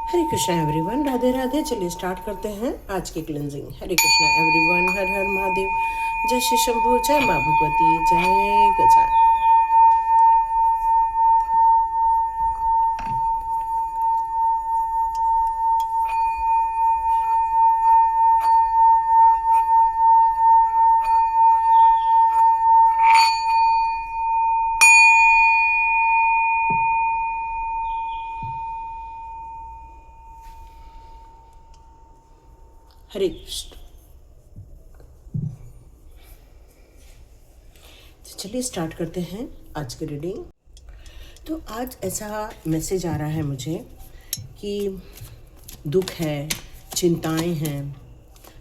हरे Krishna everyone, Radhe Radhe. चलिए start करते हैं आज की क्लिनजिंग। हरे कृष्णा एवरीवन, हर हर महादेव। जय श्री शंभू, जय माँ भगवती, जय गजान। हरे कृष्ण। तो चलिए स्टार्ट करते हैं आज की रीडिंग। तो आज ऐसा मैसेज आ रहा है मुझे कि दुख है, चिंताएं हैं,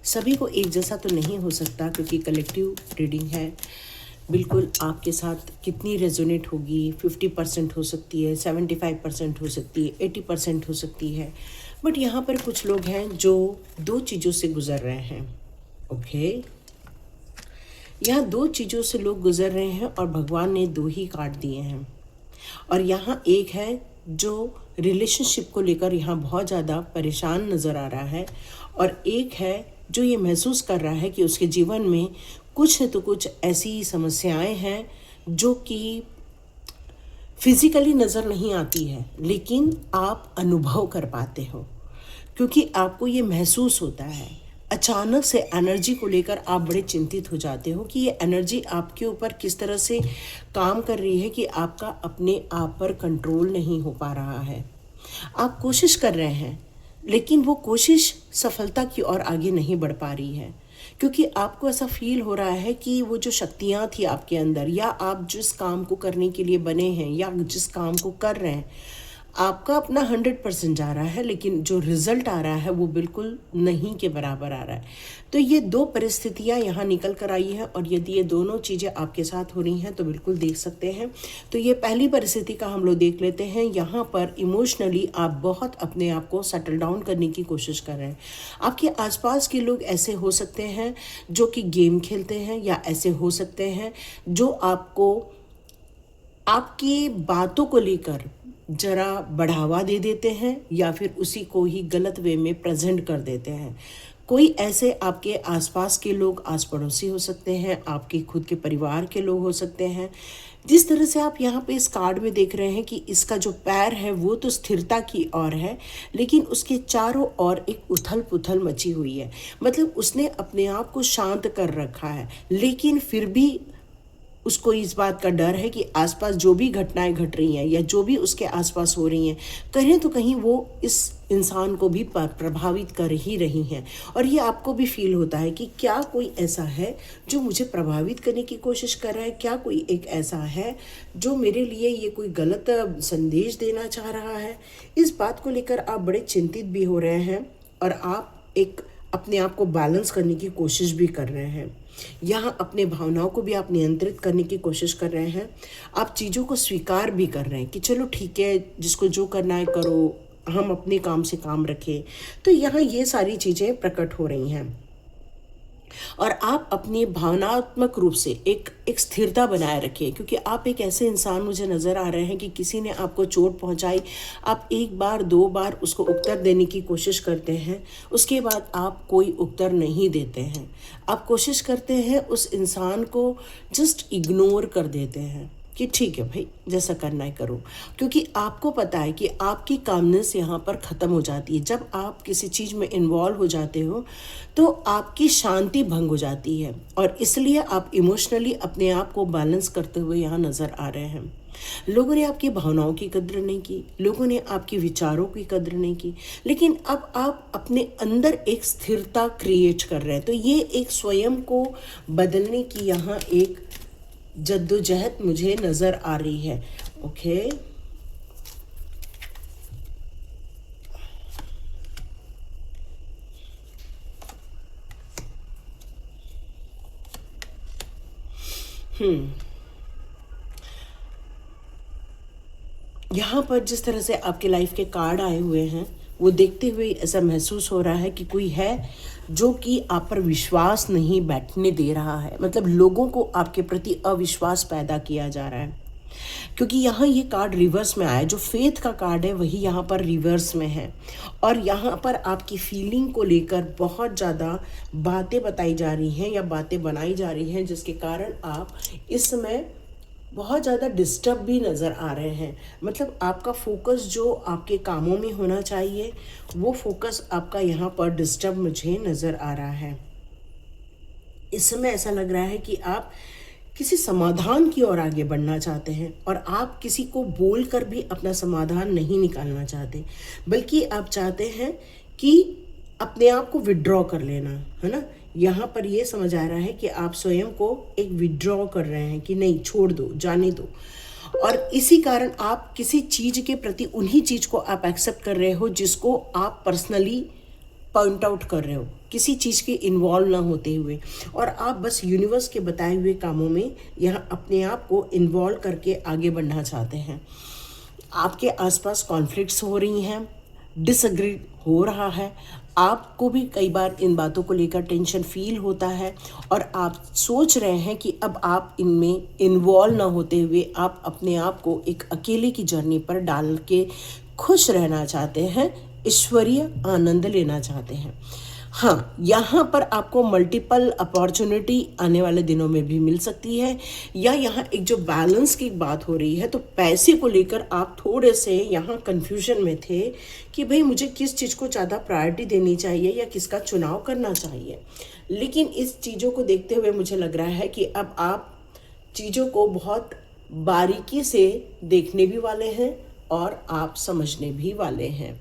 सभी को एक जैसा तो नहीं हो सकता क्योंकि कलेक्टिव रीडिंग है। बिल्कुल आपके साथ कितनी रेजोनेट होगी, 50% हो सकती है, 75% हो सकती है, 80% हो सकती है। बट यहाँ पर कुछ लोग हैं जो दो चीज़ों से गुजर रहे हैं। ओके, यहाँ दो चीज़ों से लोग गुजर रहे हैं और भगवान ने दो ही काट दिए हैं। और यहाँ एक है जो रिलेशनशिप को लेकर यहाँ बहुत ज़्यादा परेशान नज़र आ रहा है, और एक है जो ये महसूस कर रहा है कि उसके जीवन में कुछ न तो कुछ ऐसी समस्याएं हैं जो कि फिजिकली नज़र नहीं आती है, लेकिन आप अनुभव कर पाते हो क्योंकि आपको ये महसूस होता है। अचानक से एनर्जी को लेकर आप बड़े चिंतित हो जाते हो कि ये एनर्जी आपके ऊपर किस तरह से काम कर रही है कि आपका अपने आप पर कंट्रोल नहीं हो पा रहा है। आप कोशिश कर रहे हैं लेकिन वो कोशिश सफलता की ओर आगे नहीं बढ़ पा रही है, क्योंकि आपको ऐसा फील हो रहा है कि वो जो शक्तियाँ थी आपके अंदर, या आप जिस काम को करने के लिए बने हैं या जिस काम को कर रहे हैं, आपका अपना 100% जा रहा है, लेकिन जो रिजल्ट आ रहा है वो बिल्कुल नहीं के बराबर आ रहा है। तो ये दो परिस्थितियाँ यहाँ निकल कर आई हैं, और यदि ये दोनों चीज़ें आपके साथ हो रही हैं तो बिल्कुल देख सकते हैं। तो ये पहली परिस्थिति का हम लोग देख लेते हैं। यहाँ पर इमोशनली आप बहुत अपने आप को सेटल डाउन करने की कोशिश कर रहे हैं। आपके आसपास के लोग ऐसे हो सकते हैं जो कि गेम खेलते हैं, या ऐसे हो सकते हैं जो आपको आपकी बातों को लेकर जरा बढ़ावा दे देते हैं, या फिर उसी को ही गलत वे में प्रेजेंट कर देते हैं। कोई ऐसे आपके आसपास के लोग, आस पड़ोसी हो सकते हैं, आपके खुद के परिवार के लोग हो सकते हैं। जिस तरह से आप यहाँ पे इस कार्ड में देख रहे हैं कि इसका जो पैर है वो तो स्थिरता की ओर है, लेकिन उसके चारों ओर एक उथल पुथल मची हुई है। मतलब उसने अपने आप को शांत कर रखा है, लेकिन फिर भी उसको इस बात का डर है कि आसपास जो भी घटनाएं घट रही हैं या जो भी उसके आसपास हो रही हैं, कहीं तो कहीं वो इस इंसान को भी प्रभावित कर ही रही हैं। और ये आपको भी फील होता है कि क्या कोई ऐसा है जो मुझे प्रभावित करने की कोशिश कर रहा है, क्या कोई एक ऐसा है जो मेरे लिए ये कोई गलत संदेश देना चाह रहा है। इस बात को लेकर आप बड़े चिंतित भी हो रहे हैं, और आप एक अपने आप को बैलेंस करने की कोशिश भी कर रहे हैं। यहाँ अपने भावनाओं को भी आप नियंत्रित करने की कोशिश कर रहे हैं। आप चीज़ों को स्वीकार भी कर रहे हैं कि चलो ठीक है, जिसको जो करना है करो, हम अपने काम से काम रखें। तो यहाँ ये सारी चीज़ें प्रकट हो रही हैं, और आप अपनी भावनात्मक रूप से एक स्थिरता बनाए रखिए, क्योंकि आप एक ऐसे इंसान मुझे नज़र आ रहे हैं कि किसी ने आपको चोट पहुंचाई, आप एक बार दो बार उसको उत्तर देने की कोशिश करते हैं, उसके बाद आप कोई उत्तर नहीं देते हैं। आप कोशिश करते हैं उस इंसान को जस्ट इग्नोर कर देते हैं कि ठीक है भाई, जैसा करना है करो, क्योंकि आपको पता है कि आपकी कामनेस यहाँ पर ख़त्म हो जाती है। जब आप किसी चीज़ में इन्वॉल्व हो जाते हो तो आपकी शांति भंग हो जाती है, और इसलिए आप इमोशनली अपने आप को बैलेंस करते हुए यहाँ नज़र आ रहे हैं। लोगों ने आपकी भावनाओं की कद्र नहीं की, लोगों ने आपके विचारों की कद्र नहीं की, लेकिन अब आप अपने अंदर एक स्थिरता क्रिएट कर रहे हैं। तो ये एक स्वयं को बदलने की यहाँ एक जद्दोजहद मुझे नज़र आ रही है। ओके, यहाँ पर जिस तरह से आपके लाइफ के कार्ड आए हुए हैं, वो देखते हुए ऐसा महसूस हो रहा है कि कोई है जो कि आप पर विश्वास नहीं बैठने दे रहा है। मतलब लोगों को आपके प्रति अविश्वास पैदा किया जा रहा है। क्योंकि यहाँ ये कार्ड रिवर्स में आया, जो फेथ का कार्ड है वही यहाँ पर रिवर्स में है। और यहाँ पर आपकी फीलिंग को लेकर बहुत ज़्यादा बातें बताई जा रही हैं या बातें बनाई जा रही हैं, जिसके कारण आप इस समय बहुत ज़्यादा डिस्टर्ब भी नज़र आ रहे हैं। मतलब आपका फोकस जो आपके कामों में होना चाहिए वो फोकस आपका यहाँ पर डिस्टर्ब मुझे नज़र आ रहा है। इस समय ऐसा लग रहा है कि आप किसी समाधान की ओर आगे बढ़ना चाहते हैं और आप किसी को बोल कर भी अपना समाधान नहीं निकालना चाहते, बल्कि आप चाहते हैं कि अपने आप को विड्रॉ कर लेना, है ना। यहाँ पर ये समझ आ रहा है कि आप स्वयं को एक विड्रॉ कर रहे हैं कि नहीं, छोड़ दो, जाने दो। और इसी कारण आप किसी चीज़ के प्रति उन्हीं चीज़ को आप एक्सेप्ट कर रहे हो जिसको आप पर्सनली पॉइंट आउट कर रहे हो, किसी चीज़ के इन्वॉल्व ना होते हुए, और आप बस यूनिवर्स के बताए हुए कामों में यहाँ अपने आप को इन्वॉल्व करके आगे बढ़ना चाहते हैं। आपके आसपास कॉन्फ्लिक्ट्स हो रही हैं, डिसएग्री हो रहा है, आपको भी कई बार इन बातों को लेकर टेंशन फील होता है और आप सोच रहे हैं कि अब आप इनमें इन्वॉल्व ना होते हुए आप अपने आप को एक अकेले की जर्नी पर डाल के खुश रहना चाहते हैं, ईश्वरीय आनंद लेना चाहते हैं। हाँ, यहाँ पर आपको मल्टीपल अपॉर्चुनिटी आने वाले दिनों में भी मिल सकती है, या यहाँ एक जो बैलेंस की बात हो रही है, तो पैसे को लेकर आप थोड़े से यहाँ कन्फ्यूजन में थे कि भाई मुझे किस चीज़ को ज़्यादा प्रायोरिटी देनी चाहिए या किसका चुनाव करना चाहिए। लेकिन इस चीज़ों को देखते हुए मुझे लग रहा है कि अब आप चीज़ों को बहुत बारीकी से देखने भी वाले हैं और आप समझने भी वाले हैं।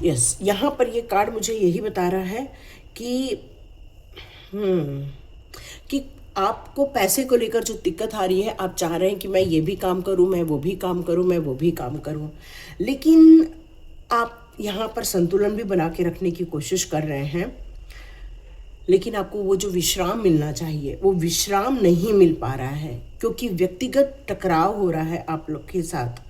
यस, यहाँ पर ये कार्ड मुझे यही बता रहा है कि कि आपको पैसे को लेकर जो दिक्कत आ रही है, आप चाह रहे हैं कि मैं ये भी काम करूं, मैं वो भी काम करूं, मैं वो भी काम करूं, लेकिन आप यहाँ पर संतुलन भी बना के रखने की कोशिश कर रहे हैं, लेकिन आपको वो जो विश्राम मिलना चाहिए वो विश्राम नहीं मिल पा रहा है, क्योंकि व्यक्तिगत टकराव हो रहा है आप लोग के साथ।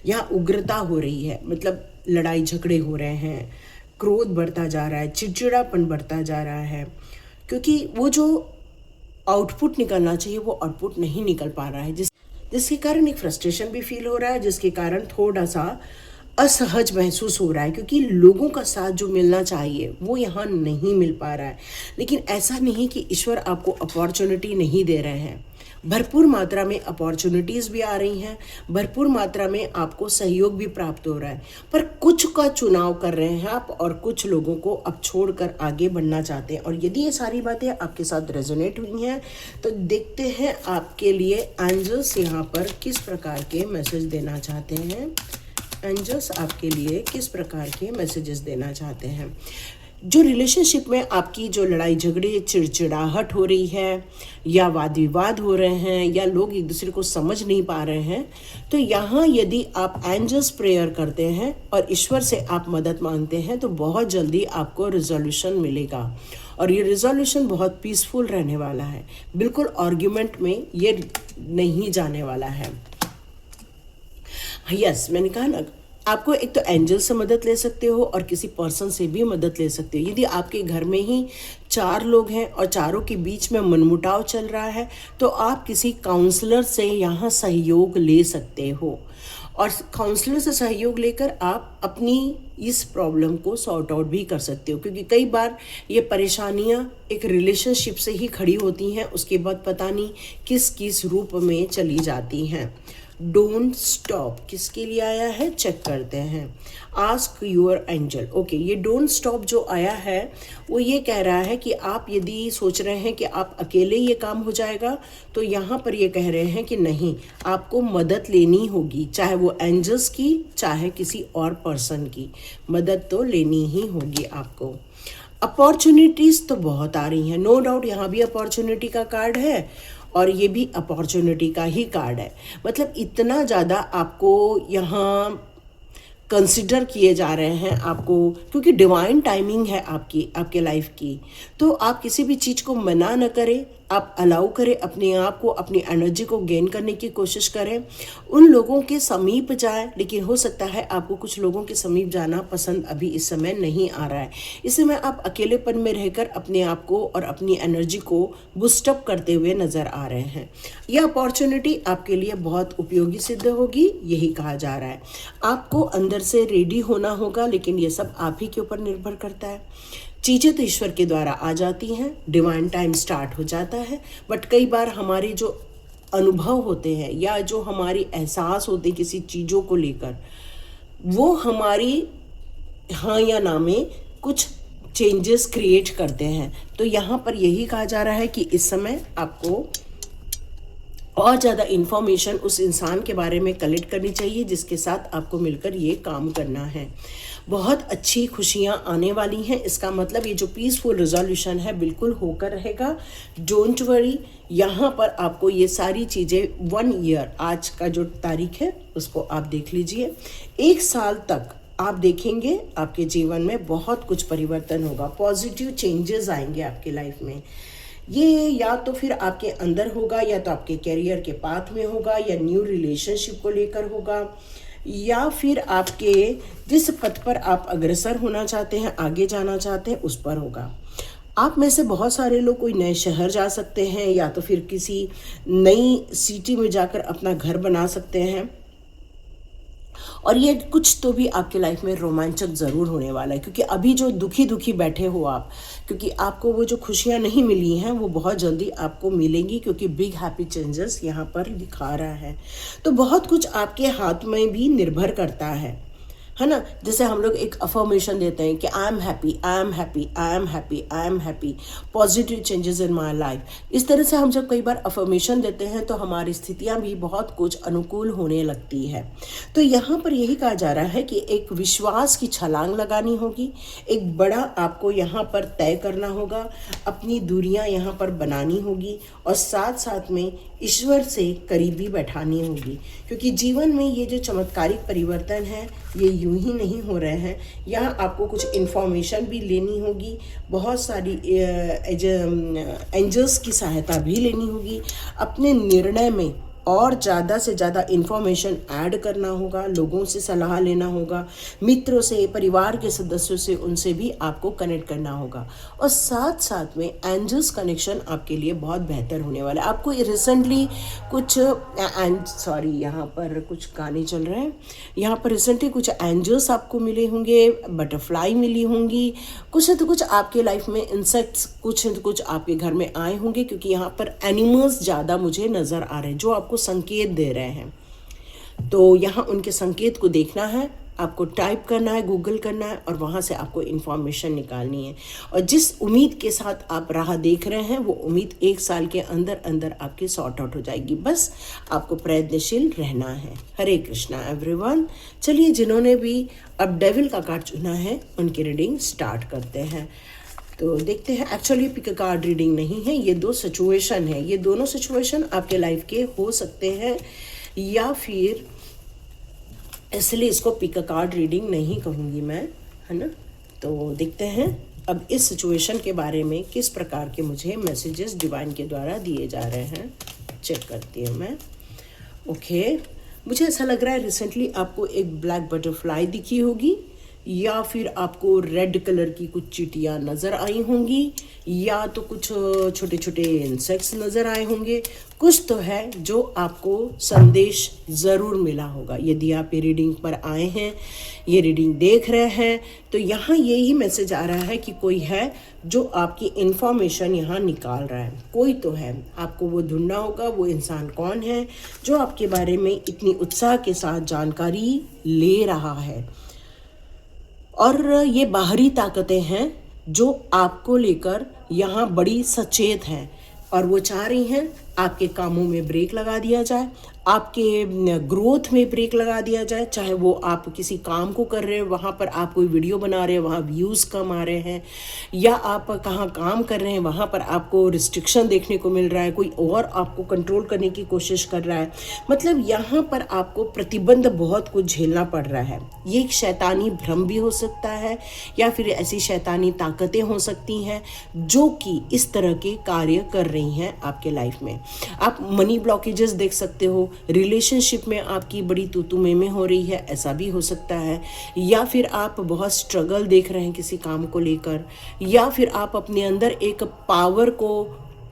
यहाँ उग्रता हो रही है, मतलब लड़ाई झगड़े हो रहे हैं, क्रोध बढ़ता जा रहा है, चिड़चिड़ापन बढ़ता जा रहा है, क्योंकि वो जो आउटपुट निकलना चाहिए वो आउटपुट नहीं निकल पा रहा है, जिसके कारण एक फ्रस्ट्रेशन भी फील हो रहा है, जिसके कारण थोड़ा सा असहज महसूस हो रहा है, क्योंकि लोगों का साथ जो मिलना चाहिए वो यहाँ नहीं मिल पा रहा है। लेकिन ऐसा नहीं कि ईश्वर आपको अपॉर्चुनिटी नहीं दे रहे हैं, भरपूर मात्रा में अपॉर्चुनिटीज़ भी आ रही हैं, भरपूर मात्रा में आपको सहयोग भी प्राप्त हो रहा है, पर कुछ का चुनाव कर रहे हैं आप और कुछ लोगों को अब छोड़कर आगे बढ़ना चाहते हैं। और यदि ये सारी बातें आपके साथ रेजोनेट हुई हैं तो देखते हैं आपके लिए एंजल्स यहाँ पर किस प्रकार के मैसेज देना चाहते हैं। एंजल्स आपके लिए किस प्रकार के मैसेजेस देना चाहते हैं। जो रिलेशनशिप में आपकी जो लड़ाई झगड़े, चिड़चिड़ाहट हो रही है, या वाद विवाद हो रहे हैं, या लोग एक दूसरे को समझ नहीं पा रहे हैं, तो यहाँ यदि आप एंजल्स प्रेयर करते हैं और ईश्वर से आप मदद मांगते हैं तो बहुत जल्दी आपको रिजोल्यूशन मिलेगा। और ये रिजोल्यूशन बहुत पीसफुल रहने वाला है, बिल्कुल आर्ग्यूमेंट में ये नहीं जाने वाला है। यस, मैंने कहा ना, आपको एक तो एंजल से मदद ले सकते हो और किसी पर्सन से भी मदद ले सकते हो। यदि आपके घर में ही 4 लोग हैं और चारों के बीच में मनमुटाव चल रहा है तो आप किसी काउंसलर से यहाँ सहयोग ले सकते हो, और काउंसलर से सहयोग लेकर आप अपनी इस प्रॉब्लम को सॉर्ट आउट भी कर सकते हो, क्योंकि कई बार ये परेशानियाँ एक रिलेशनशिप से ही खड़ी होती हैं, उसके बाद पता नहीं किस किस रूप में चली जाती हैं। डोंट स्टॉप किसके लिए आया है, चेक करते हैं। Ask your angel. ओके, ये डोंट स्टॉप जो आया है वो ये कह रहा है कि आप यदि सोच रहे हैं कि आप अकेले ये काम हो जाएगा, तो यहाँ पर ये कह रहे हैं कि नहीं, आपको मदद लेनी होगी, चाहे वो एंजल्स की चाहे किसी और पर्सन की, मदद तो लेनी ही होगी आपको। अपॉर्चुनिटीज़ तो बहुत आ रही हैं, नो डाउट। यहाँ भी अपॉर्चुनिटी का कार्ड है और ये भी अपॉर्चुनिटी का ही कार्ड है। मतलब इतना ज़्यादा आपको यहाँ कंसिडर किए जा रहे हैं आपको, क्योंकि डिवाइन टाइमिंग है आपकी, आपके लाइफ की। तो आप किसी भी चीज़ को मना न करें, आप अलाउ करें अपने आप को, अपनी एनर्जी को गेन करने की कोशिश करें। उन लोगों के समीप जाएं, लेकिन हो सकता है आपको कुछ लोगों के समीप जाना पसंद अभी इस समय नहीं आ रहा है। इस समय आप अकेलेपन में रहकर अपने आप को और अपनी एनर्जी को बूस्टअप करते हुए नज़र आ रहे हैं। यह अपॉर्चुनिटी आपके लिए बहुत उपयोगी सिद्ध होगी, यही कहा जा रहा है। आपको अंदर से रेडी होना होगा, लेकिन ये सब आप ही के ऊपर निर्भर करता है। चीज़ें तो ईश्वर के द्वारा आ जाती हैं, डिवाइन टाइम स्टार्ट हो जाता है, बट कई बार हमारे जो अनुभव होते हैं या जो हमारी एहसास होते हैं किसी चीज़ों को लेकर, वो हमारी हाँ या ना में कुछ चेंजेस क्रिएट करते हैं। तो यहाँ पर यही कहा जा रहा है कि इस समय आपको और ज़्यादा इन्फॉर्मेशन उस इंसान के बारे में कलेक्ट करनी चाहिए जिसके साथ आपको मिलकर ये काम करना है। बहुत अच्छी खुशियाँ आने वाली हैं। इसका मतलब ये जो पीसफुल रिजोल्यूशन है बिल्कुल होकर रहेगा। डोंट वरी, यहाँ पर आपको ये सारी चीज़ें 1 ईयर, आज का जो तारीख है उसको आप देख लीजिए, 1 साल तक आप देखेंगे आपके जीवन में बहुत कुछ परिवर्तन होगा। पॉजिटिव चेंजेस आएंगे आपके लाइफ में। ये या तो फिर आपके अंदर होगा, या तो आपके कैरियर के पाथ में होगा, या न्यू रिलेशनशिप को लेकर होगा, या फिर आपके जिस पथ पर आप अग्रसर होना चाहते हैं, आगे जाना चाहते हैं, उस पर होगा। आप में से बहुत सारे लोग कोई नए शहर जा सकते हैं, या तो फिर किसी नई सिटी में जाकर अपना घर बना सकते हैं। और ये कुछ तो भी आपके लाइफ में रोमांचक ज़रूर होने वाला है, क्योंकि अभी जो दुखी बैठे हो आप, क्योंकि आपको वो जो खुशियाँ नहीं मिली हैं वो बहुत जल्दी आपको मिलेंगी, क्योंकि बिग हैप्पी चेंजेस यहाँ पर दिखा रहा है। तो बहुत कुछ आपके हाथ में भी निर्भर करता है ना। जैसे हम लोग एक अफर्मेशन देते हैं कि I am happy, I am happy, I am happy, I am happy, positive changes in my life. इस तरह से हम जब कई बार अफर्मेशन देते हैं तो हमारी स्थितियां भी बहुत कुछ अनुकूल होने लगती है। तो यहाँ पर यही कहा जा रहा है कि एक विश्वास की छलांग लगानी होगी, एक बड़ा आपको यहाँ पर तय करना होगा, अपनी दूरियां यहाँ पर बनानी होगी, और साथ साथ में ईश्वर से करीबी बैठानी होगी, क्योंकि जीवन में ये जो चमत्कारिक परिवर्तन है ये यूं ही नहीं हो रहे हैं। यहाँ आपको कुछ इन्फॉर्मेशन भी लेनी होगी, बहुत सारी एंजल्स की सहायता भी लेनी होगी, अपने निर्णय में और ज़्यादा से ज़्यादा इन्फॉर्मेशन ऐड करना होगा, लोगों से सलाह लेना होगा, मित्रों से, परिवार के सदस्यों से, उनसे भी आपको कनेक्ट करना होगा। और साथ साथ में एंजल्स कनेक्शन आपके लिए बहुत बेहतर होने वाला है। आपको रिसेंटली कुछ यहाँ पर कुछ गाने चल रहे हैं, यहाँ पर रिसेंटली कुछ एंजल्स आपको मिले होंगे, बटरफ्लाई मिली होंगी, कुछ तो कुछ आपके लाइफ में इंसेक्ट्स कुछ न कुछ आपके घर में आए होंगे, क्योंकि यहाँ पर एनिमल्स ज़्यादा मुझे नज़र आ रहे हैं जो आपको संकेत दे रहे हैं। तो यहाँ उनके संकेत को देखना है, आपको टाइप करना है, गूगल करना है, और वहाँ से आपको इन्फॉर्मेशन निकालनी है। और जिस उम्मीद के साथ आप राह देख रहे हैं वो उम्मीद 1 साल के अंदर अंदर आपकी सॉर्ट आउट हो जाएगी। बस आपको प्रयत्नशील रहना है। हरे कृष्णा एवरीवन। चलिए, जिन्होंने भी अब डेविल का कार्ड चुना है उनकी रीडिंग स्टार्ट करते हैं। तो देखते हैं, एक्चुअली पिक कार्ड रीडिंग नहीं है, ये 2 सिचुएशन है। ये दोनों सिचुएशन आपके लाइफ के हो सकते हैं, या फिर इसलिए इसको पिक कार्ड रीडिंग नहीं कहूँगी मैं, है ना। तो देखते हैं अब इस सिचुएशन के बारे में किस प्रकार के मुझे मैसेजेस डिवाइन के द्वारा दिए जा रहे हैं। चेक करती हूँ मैं। ओके, मुझे ऐसा लग रहा है रिसेंटली आपको एक ब्लैक बटरफ्लाई दिखी होगी, या फिर आपको रेड कलर की कुछ चींटियाँ नज़र आई होंगी, या तो कुछ छोटे छोटे इंसेक्ट्स नज़र आए होंगे। कुछ तो है जो आपको संदेश ज़रूर मिला होगा। यदि आप ये रीडिंग पर आए हैं, ये रीडिंग देख रहे हैं, तो यहाँ यही मैसेज आ रहा है कि कोई है जो आपकी इन्फॉर्मेशन यहाँ निकाल रहा है। कोई तो है, आपको वो ढूंढना होगा। वो इंसान कौन है जो आपके बारे में इतनी उत्साह के साथ जानकारी ले रहा है। और ये बाहरी ताकतें हैं जो आपको लेकर यहाँ बड़ी सचेत हैं, और वो चाह रही हैं आपके कामों में ब्रेक लगा दिया जाए, आपके ग्रोथ में ब्रेक लगा दिया जाए। चाहे वो आप किसी काम को कर रहे हो, वहाँ पर आप कोई वीडियो बना रहे हो, वहाँ व्यूज़ कम आ रहे हैं, या आप कहाँ काम कर रहे हैं वहाँ पर आपको रिस्ट्रिक्शन देखने को मिल रहा है, कोई और आपको कंट्रोल करने की कोशिश कर रहा है, मतलब यहाँ पर आपको प्रतिबंध बहुत कुछ झेलना पड़ रहा है। ये एक शैतानी भ्रम भी हो सकता है, या फिर ऐसी शैतानी ताकतें हो सकती हैं जो कि इस तरह के कार्य कर रही हैं आपके लाइफ में। आप मनी ब्लॉकेजेस देख सकते हो, रिलेशनशिप में आपकी बड़ी तू में हो रही है, ऐसा भी हो सकता है, या फिर आप बहुत स्ट्रगल देख रहे हैं किसी काम को लेकर, या फिर आप अपने अंदर एक पावर को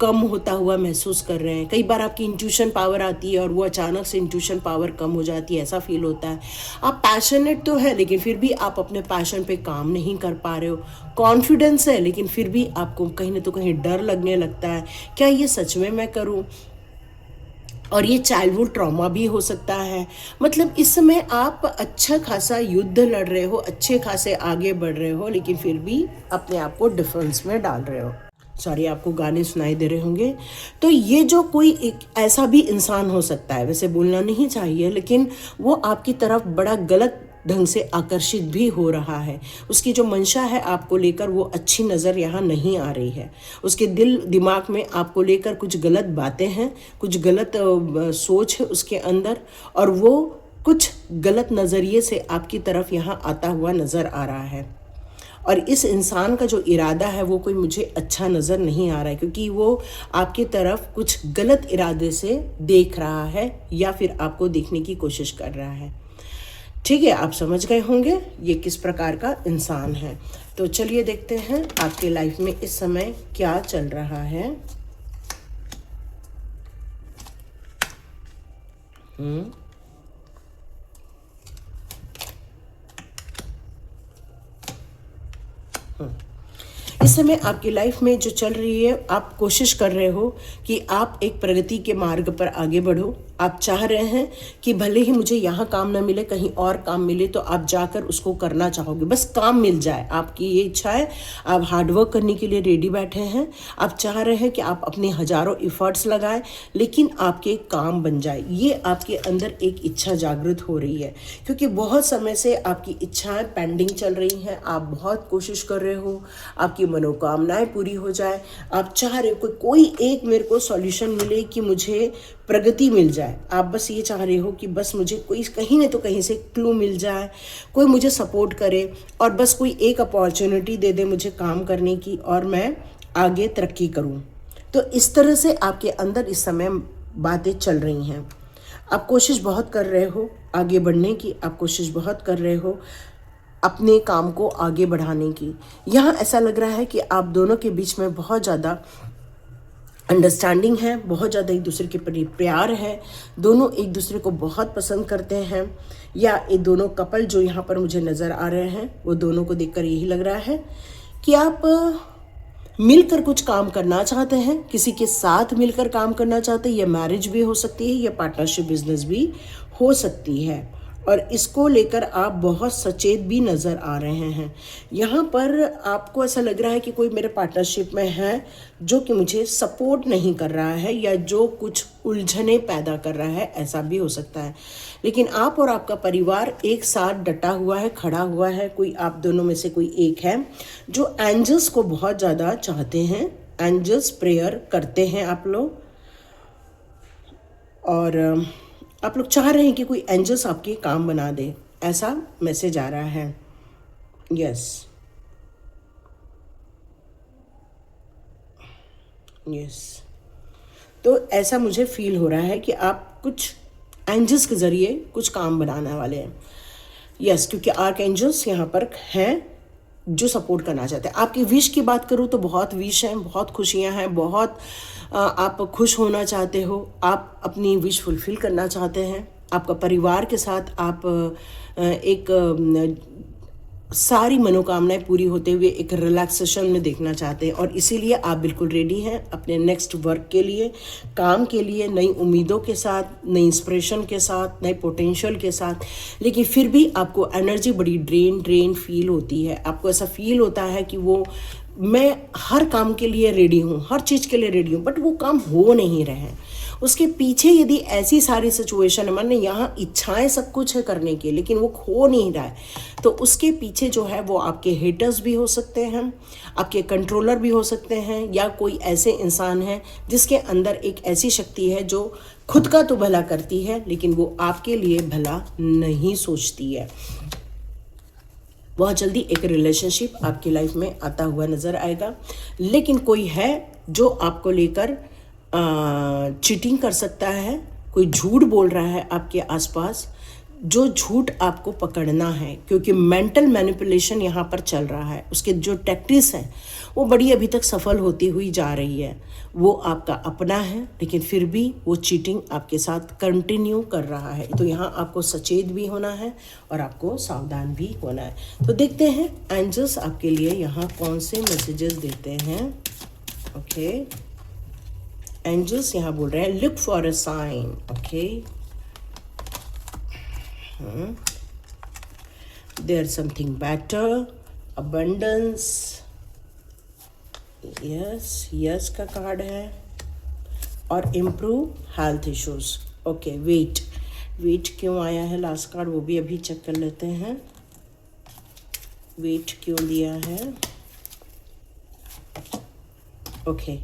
कम होता हुआ महसूस कर रहे हैं। कई बार आपकी इंट्यूशन पावर आती है और वो अचानक से इंट्यूशन पावर कम हो जाती है, ऐसा फील होता है। आप पैशनेट तो है लेकिन फिर भी आप अपने पैशन पे काम नहीं कर पा रहे हो। कॉन्फिडेंस है लेकिन फिर भी आपको कहीं ना तो कहीं डर लगने लगता है, क्या ये सच में मैं करूं। और ये चाइल्डहुड ट्रॉमा भी हो सकता है। मतलब इस समय आप अच्छा खासा युद्ध लड़ रहे हो, अच्छे खासे आगे बढ़ रहे हो, लेकिन फिर भी अपने आप को डिफेंस में डाल रहे हो। सॉरी, आपको गाने सुनाई दे रहे होंगे। तो ये जो कोई एक ऐसा भी इंसान हो सकता है, वैसे बोलना नहीं चाहिए, लेकिन वो आपकी तरफ बड़ा गलत ढंग से आकर्षित भी हो रहा है। उसकी जो मंशा है आपको लेकर वो अच्छी नज़र यहाँ नहीं आ रही है। उसके दिल दिमाग में आपको लेकर कुछ गलत बातें हैं, कुछ गलत सोच है उसके अंदर, और वो कुछ गलत नज़रिए से आपकी तरफ यहाँ आता हुआ नज़र आ रहा है। और इस इंसान का जो इरादा है वो कोई मुझे अच्छा नज़र नहीं आ रहा है, क्योंकि वो आपकी तरफ कुछ गलत इरादे से देख रहा है या फिर आपको देखने की कोशिश कर रहा है। ठीक है, आप समझ गए होंगे ये किस प्रकार का इंसान है। तो चलिए देखते हैं आपके लाइफ में इस समय क्या चल रहा है। इस समय आपकी लाइफ में जो चल रही है, आप कोशिश कर रहे हो कि आप एक प्रगति के मार्ग पर आगे बढ़ो। आप चाह रहे हैं कि भले ही मुझे यहाँ काम ना मिले, कहीं और काम मिले तो आप जाकर उसको करना चाहोगे, बस काम मिल जाए, आपकी ये इच्छा है। आप हार्डवर्क करने के लिए रेडी बैठे हैं। आप चाह रहे हैं कि आप अपने हजारों इफ़र्ट्स लगाएं, लेकिन आपके काम बन जाए। ये आपके अंदर एक इच्छा जागृत हो रही है, क्योंकि बहुत समय से आपकी इच्छाएं पेंडिंग चल रही हैं। आप बहुत कोशिश कर रहे हो आपकी मनोकामनाएं पूरी हो जाए। आप चाह रहे हो कोई एक मेरे को सॉल्यूशन मिले कि मुझे प्रगति मिल जाए। आप बस ये चाह रहे हो कि बस मुझे कोई कहीं न तो कहीं से क्लू मिल जाए, कोई मुझे सपोर्ट करे, और बस कोई एक अपॉर्चुनिटी दे दे मुझे काम करने की, और मैं आगे तरक्की करूं। तो इस तरह से आपके अंदर इस समय बातें चल रही हैं। आप कोशिश बहुत कर रहे हो आगे बढ़ने की, आप कोशिश बहुत कर रहे हो अपने काम को आगे बढ़ाने की। यहाँ ऐसा लग रहा है कि आप दोनों के बीच में बहुत ज़्यादा अंडरस्टैंडिंग है, बहुत ज़्यादा एक दूसरे के प्रति प्यार है, दोनों एक दूसरे को बहुत पसंद करते हैं। या ये दोनों कपल जो यहाँ पर मुझे नज़र आ रहे हैं, वो दोनों को देखकर यही लग रहा है कि आप मिलकर कुछ काम करना चाहते हैं, किसी के साथ मिलकर काम करना चाहते हैं। यह मैरिज भी हो सकती है, यह पार्टनरशिप बिजनेस भी हो सकती है, और इसको लेकर आप बहुत सचेत भी नज़र आ रहे हैं। यहाँ पर आपको ऐसा लग रहा है कि कोई मेरे पार्टनरशिप में है जो कि मुझे सपोर्ट नहीं कर रहा है, या जो कुछ उलझने पैदा कर रहा है, ऐसा भी हो सकता है। लेकिन आप और आपका परिवार एक साथ डटा हुआ है, खड़ा हुआ है। कोई आप दोनों में से कोई एक है जो एंजल्स को बहुत ज़्यादा चाहते हैं, एंजल्स प्रेयर करते हैं आप लोग, और आप लोग चाह रहे हैं कि कोई एंजल्स आपके काम बना दे, ऐसा मैसेज आ रहा है। Yes, yes. तो ऐसा मुझे फील हो रहा है कि आप कुछ एंजल्स के ज़रिए कुछ काम बनाने वाले हैं। यस, क्योंकि आर्क एंजल्स यहाँ पर हैं जो सपोर्ट करना चाहते हैं। आपकी विश की बात करूँ तो बहुत विश हैं, बहुत खुशियाँ हैं, बहुत आप खुश होना चाहते हो, आप अपनी विश फुलफिल करना चाहते हैं। आपका परिवार के साथ आप एक सारी मनोकामनाएं पूरी होते हुए एक रिलैक्सेशन में देखना चाहते हैं, और इसीलिए आप बिल्कुल रेडी हैं अपने नेक्स्ट वर्क के लिए, काम के लिए, नई उम्मीदों के साथ, नई इंस्पिरेशन के साथ, नए पोटेंशियल के साथ। लेकिन फिर भी आपको एनर्जी बड़ी ड्रेन फील होती है। आपको ऐसा फील होता है कि मैं हर काम के लिए रेडी हूँ, हर चीज़ के लिए रेडी हूँ, बट वो काम हो नहीं रहे हैं। उसके पीछे यदि ऐसी सारी सिचुएशन है, माने यहाँ इच्छाएं सब कुछ है करने की, लेकिन वो हो नहीं रहा है, तो उसके पीछे जो है वो आपके हेटर्स भी हो सकते हैं, आपके कंट्रोलर भी हो सकते हैं, या कोई ऐसे इंसान है जिसके अंदर एक ऐसी शक्ति है जो खुद का तो भला करती है लेकिन वो आपके लिए भला नहीं सोचती है। बहुत जल्दी एक रिलेशनशिप आपकी लाइफ में आता हुआ नज़र आएगा, लेकिन कोई है जो आपको लेकर चीटिंग कर सकता है, कोई झूठ बोल रहा है आपके आसपास, जो झूठ आपको पकड़ना है, क्योंकि मेंटल मैनिपुलेशन यहाँ पर चल रहा है। उसके जो टैक्टिक्स हैं वो बड़ी अभी तक सफल होती हुई जा रही है। वो आपका अपना है लेकिन फिर भी वो चीटिंग आपके साथ कंटिन्यू कर रहा है। तो यहाँ आपको सचेत भी होना है और आपको सावधान भी होना है। तो देखते हैं एंजल्स आपके लिए यहाँ कौन से मैसेजेस देते हैं। ओके, एंजल्स यहाँ बोल रहे हैं look for a sign. Okay, there something better, abundance, yes yes का कार्ड है, और improve health issues. Okay, wait क्यों आया है लास्ट कार्ड, वो भी अभी चेक कर लेते हैं। वेट क्यों दिया है। ओके,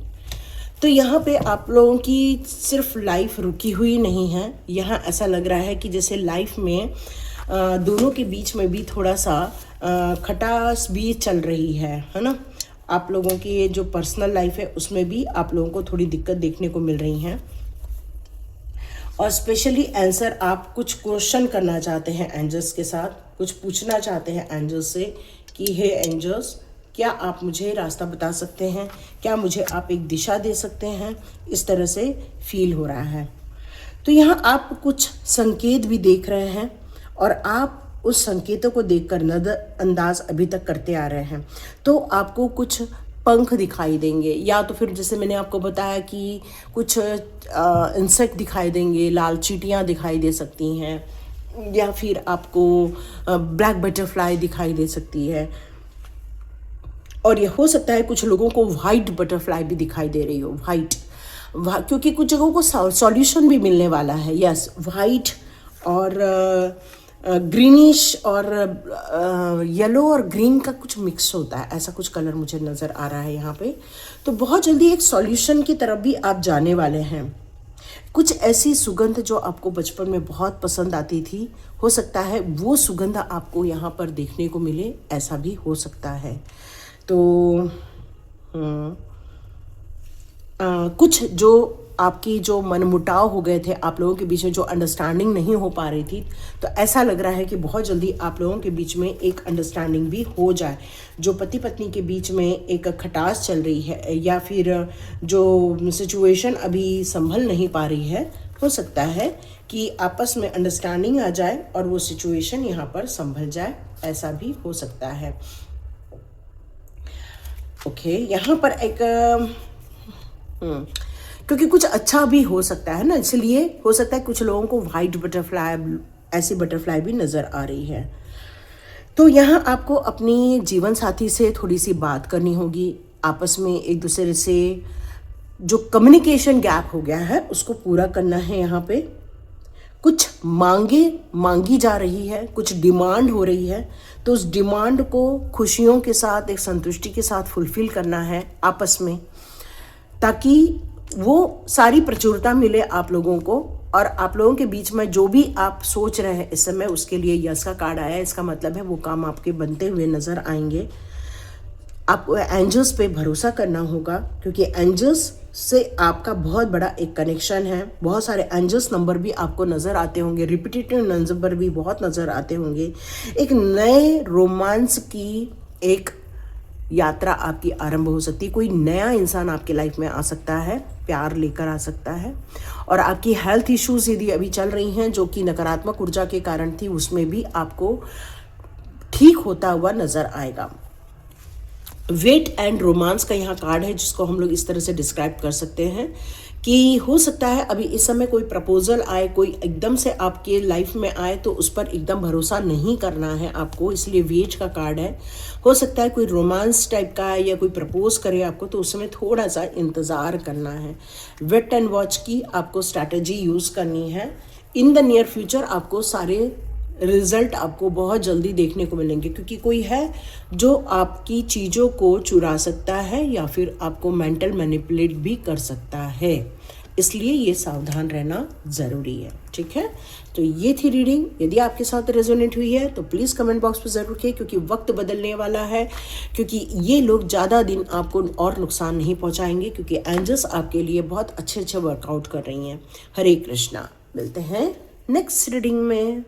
तो यहाँ पे आप लोगों की सिर्फ लाइफ रुकी हुई नहीं है, यहाँ ऐसा लग रहा है कि जैसे लाइफ में दोनों के बीच में भी थोड़ा सा खटास भी चल रही है ना। आप लोगों की ये जो पर्सनल लाइफ है उसमें भी आप लोगों को थोड़ी दिक्कत देखने को मिल रही हैं, और स्पेशली आंसर आप कुछ क्वेश्चन करना चाहते हैं एंजल्स के साथ, कुछ पूछना चाहते हैं एंजल्स से कि हे एंजल्स, क्या आप मुझे रास्ता बता सकते हैं, क्या मुझे आप एक दिशा दे सकते हैं, इस तरह से फील हो रहा है। तो यहाँ आप कुछ संकेत भी देख रहे हैं और आप उस संकेतों को देखकर नज़रअंदाज अभी तक करते आ रहे हैं। तो आपको कुछ पंख दिखाई देंगे, या तो फिर जैसे मैंने आपको बताया कि कुछ इंसेक्ट दिखाई देंगे, लाल चींटियाँ दिखाई दे सकती हैं, या फिर आपको ब्लैक बटरफ्लाई दिखाई दे सकती है, और ये हो सकता है कुछ लोगों को वाइट बटरफ्लाई भी दिखाई दे रही हो। क्योंकि कुछ जगहों को सॉल्यूशन भी मिलने वाला है। यस, वाइट और ग्रीनिश और येलो और ग्रीन का कुछ मिक्स होता है, ऐसा कुछ कलर मुझे नज़र आ रहा है यहाँ पे। तो बहुत जल्दी एक सॉल्यूशन की तरफ भी आप जाने वाले हैं। कुछ ऐसी सुगंध जो आपको बचपन में बहुत पसंद आती थी, हो सकता है वो सुगंध आपको यहाँ पर देखने को मिले, ऐसा भी हो सकता है। तो कुछ जो आपकी जो मनमुटाव हो गए थे, आप लोगों के बीच में जो अंडरस्टैंडिंग नहीं हो पा रही थी, तो ऐसा लग रहा है कि बहुत जल्दी आप लोगों के बीच में एक अंडरस्टैंडिंग भी हो जाए। जो पति पत्नी के बीच में एक खटास चल रही है, या फिर जो सिचुएशन अभी संभल नहीं पा रही है, हो सकता है कि आपस में अंडरस्टैंडिंग आ जाए और वो सिचुएशन यहाँ पर संभल जाए, ऐसा भी हो सकता है। ओके, यहाँ पर एक क्योंकि कुछ अच्छा भी हो सकता है ना, इसलिए हो सकता है कुछ लोगों को वाइट बटरफ्लाई, ऐसी बटरफ्लाई भी नज़र आ रही है। तो यहाँ आपको अपनी जीवन साथी से थोड़ी सी बात करनी होगी, आपस में एक दूसरे से जो कम्युनिकेशन गैप हो गया है उसको पूरा करना है। यहाँ पे कुछ मांगी जा रही है, कुछ डिमांड हो रही है, तो उस डिमांड को खुशियों के साथ, एक संतुष्टि के साथ फुलफिल करना है आपस में, ताकि वो सारी प्रचुरता मिले आप लोगों को, और आप लोगों के बीच में जो भी आप सोच रहे हैं इस समय, उसके लिए यस का कार्ड आया है। इसका मतलब है वो काम आपके बनते हुए नज़र आएंगे। आपको एंजल्स पे भरोसा करना होगा, क्योंकि एंजल्स से आपका बहुत बड़ा एक कनेक्शन है। बहुत सारे एंजल्स नंबर भी आपको नज़र आते होंगे, रिपीटेटिव नंबर भी बहुत नज़र आते होंगे। एक नए रोमांस की एक यात्रा आपकी आरंभ हो सकती है। कोई नया इंसान आपके लाइफ में आ सकता है, प्यार लेकर आ सकता है, और आपकी हेल्थ इश्यूज यदि अभी चल रही हैं जो कि नकारात्मक ऊर्जा के कारण थी, उसमें भी आपको ठीक होता हुआ नज़र आएगा। वेट एंड रोमांस का यहाँ कार्ड है, जिसको हम लोग इस तरह से डिस्क्राइब कर सकते हैं कि हो सकता है अभी इस समय कोई प्रपोजल आए, कोई एकदम से आपके लाइफ में आए, तो उस पर एकदम भरोसा नहीं करना है आपको, इसलिए वेज का कार्ड है। हो सकता है कोई रोमांस टाइप का है या कोई प्रपोज करे आपको, तो उस समय थोड़ा सा इंतज़ार करना है। वेट एंड वॉच की आपको स्ट्रैटेजी यूज़ करनी है। इन द नियर फ्यूचर आपको सारे रिजल्ट आपको बहुत जल्दी देखने को मिलेंगे, क्योंकि कोई है जो आपकी चीज़ों को चुरा सकता है या फिर आपको मेंटल मैनिपुलेट भी कर सकता है, इसलिए ये सावधान रहना ज़रूरी है। ठीक है, तो ये थी रीडिंग। यदि आपके साथ रेजोनेट हुई है तो प्लीज़ कमेंट बॉक्स में ज़रूर लिखिए, क्योंकि वक्त बदलने वाला है, क्योंकि ये लोग ज़्यादा दिन आपको और नुकसान नहीं पहुंचाएंगे, क्योंकि एंजल्स आपके लिए बहुत अच्छे वर्कआउट कर रही हैं। हरे कृष्णा। मिलते हैं नेक्स्ट रीडिंग में।